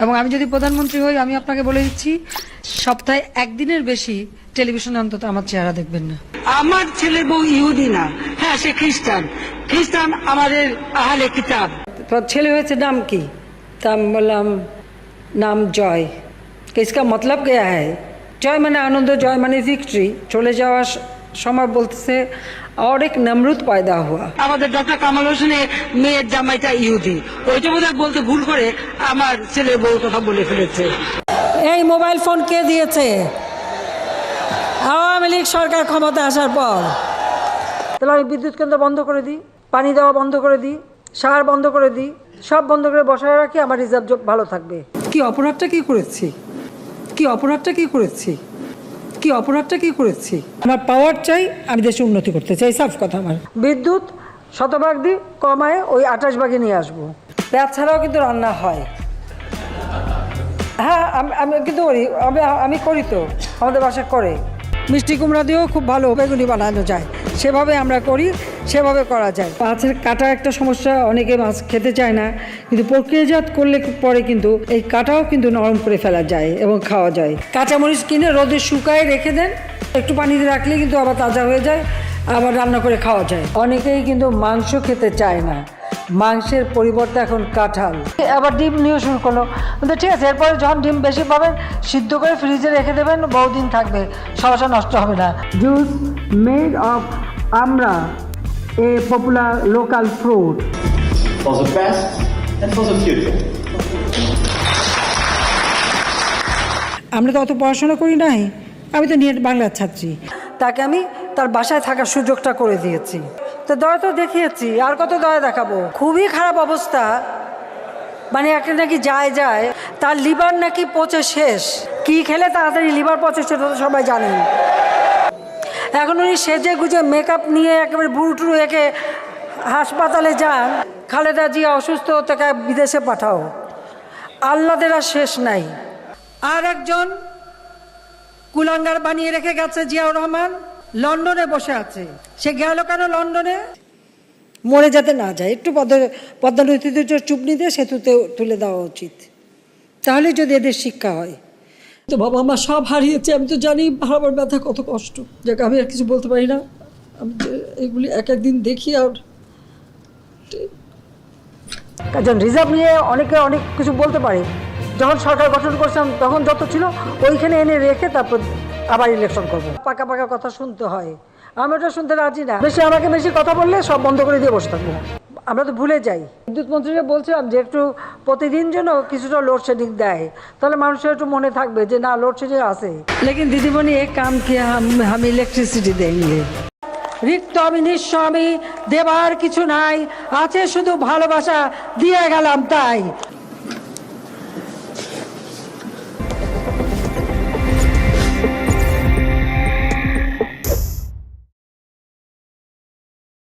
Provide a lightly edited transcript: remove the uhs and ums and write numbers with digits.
এবং আমি যদি প্রধানমন্ত্রী হই আমি আপনাকে বলে দিচ্ছি সপ্তাহে একদিনের বেশি টেলিভিশনে অন্তত আমার চেহারা দেখবেন না। আমার ছেলে বউ ইহুদি না, হ্যাঁ সে খ্রিস্টান। খ্রিস্টান আমাদের আহলে কিতাব। ছেলে হয়েছে নাম কি? তা আমি বললাম নাম জয়। इसका मतलब क्या है? জয় মানে আনন্দ, জয় মানে ভিক্টরি। চলে যাওয়ার সময় বলতেছে और एक नमरूद पैदा हुआ। আমাদের ডক্টর কামাল হোসেনের মেয়ের জামাইটা ইহুদি, ওইটা বোধহয় বলতে ভুল করে আমার ছেলে বউ কথা বলে ফেলেছে। এই মোবাইল ফোন কে দিয়েছে? আওয়ামী লীগ সরকার ক্ষমতা আসার পর। তাহলে আমি বিদ্যুৎ কেন্দ্র বন্ধ করে দিই, পানি দেওয়া বন্ধ করে দিই, সার বন্ধ করে দিই, সব বন্ধ করে বসায় রাখি, আমার রিজার্ভ ভালো থাকবে। কি অপরাধটা কি করেছি? কি অপরাধটা কি করেছি? কি অপরাধটা কি করেছি? আমার পাওয়ার চাই, আমি দেশে উন্নতি করতে চাই, সাফ কথা। আমার বিদ্যুৎ শতভাগ দিই, কমায় ওই 28 ভাগে নিয়ে আসবো। পেঁয়াজ ছাড়াও কিন্তু রান্না হয়। হ্যাঁ আমি কিন্তু করি, আমি করি তো, আমাদের বাসা করে। মিষ্টি কুমড়া দিয়েও খুব ভালো বেগুনি বানানো যায়, সেভাবে আমরা করি, সেভাবে করা যায়। মাছের কাটা একটা সমস্যা, অনেকে মাছ খেতে চায় না, কিন্তু প্রক্রিয়াজাত করলে পরে কিন্তু এই কাটাও কিন্তু নরম করে ফেলা যায় এবং খাওয়া যায়। কাঁচামরিচ কিনে রোদে শুকায় রেখে দেন, একটু পানিতে রাখলে কিন্তু আবার তাজা হয়ে যায়, আবার রান্না করে খাওয়া যায়। অনেকেই কিন্তু মাংস খেতে চায় না, মাংসের পরিবর্তে এখন কাঁঠাল। আবার ডিম নিয়ে শুরু করলো, কিন্তু ঠিক আছে, এরপরে যখন ডিম বেশি পাবেন সিদ্ধ করে ফ্রিজে রেখে দেবেন, বহুদিন থাকবে, সমস্যা নষ্ট হবে না। জুস মেড অফ আমরা, a popular local fruit for the past and for the future. আমরা তো অত পড়াশোনা করি নাই, আমি তো নেট বাংলার ছাত্রী। তাকে আমি তার বাসায় থাকার সুযোগটা করে দিয়েছি, তো দয়া তো দেখিয়েছি, আর কত দয়া দেখাবো। খুবই খারাপ অবস্থা, মানে একটা নাকি যায় তার লিভার নাকি পচে শেষ। কি খেলে তাড়াতাড়ি লিভার পচে সেটা তো সবাই জানেন। এখন উনি সেজে গুজে মেকআপ নিয়ে একেবারে বুড়ুটুরু একে হাসপাতালে যান, খালেদা জিয়া অসুস্থ, তাকে বিদেশে পাঠাও। আল্লাদের আর শেষ নাই। আর একজন কুলাঙ্গার বানিয়ে রেখে গেছে জিয়াউর রহমান, লন্ডনে বসে আছে। সে গেল কেন লন্ডনে? মরে যাতে না যায়, একটু পদ্মা নদীতে চুপনি দিয়ে সেতুতে তুলে দেওয়া উচিত, তাহলে যদি এদের শিক্ষা হয়। তো বাবা আমার সব হারিয়েছে, আমি তো জানি হারাবার ব্যথা কত কষ্ট। যাক, আমি আর কিছু বলতে পারি না, আমি এগুলি এক একদিন দেখি। আর কারণ রিজার্ভ নিয়ে অনেকে অনেক কিছু বলতে পারে। যখন সরকার গঠন করছিলাম তখন যত ছিল ওইখানে এনে রেখে তারপর আবার ইলেকশন করবো। পাকা পাকা কথা শুনতে হয়, আমি ওটা শুনতে রাজি না। আমাকে বেশি কথা বললে সব বন্ধ করে দিয়ে বসে থাকবো। আমরা তো ভুলে যাই। বিদ্যুৎ মন্ত্রীকে বলছিলাম যে একটু প্রতিদিন যেন কিছুটা লোডশেডিং দেয়, তাহলে মানুষের একটু মনে থাকবে যে না লোডশেডিং আছে। লেকিন দিদিমণি এক কাম কি আমি ইলেকট্রিসিটি দেंगे। রিক্ত আমি নিঃস্ব, আমি দেবার কিছু নাই, আছে শুধু ভালোবাসা, দিয়ে গেলাম তাই।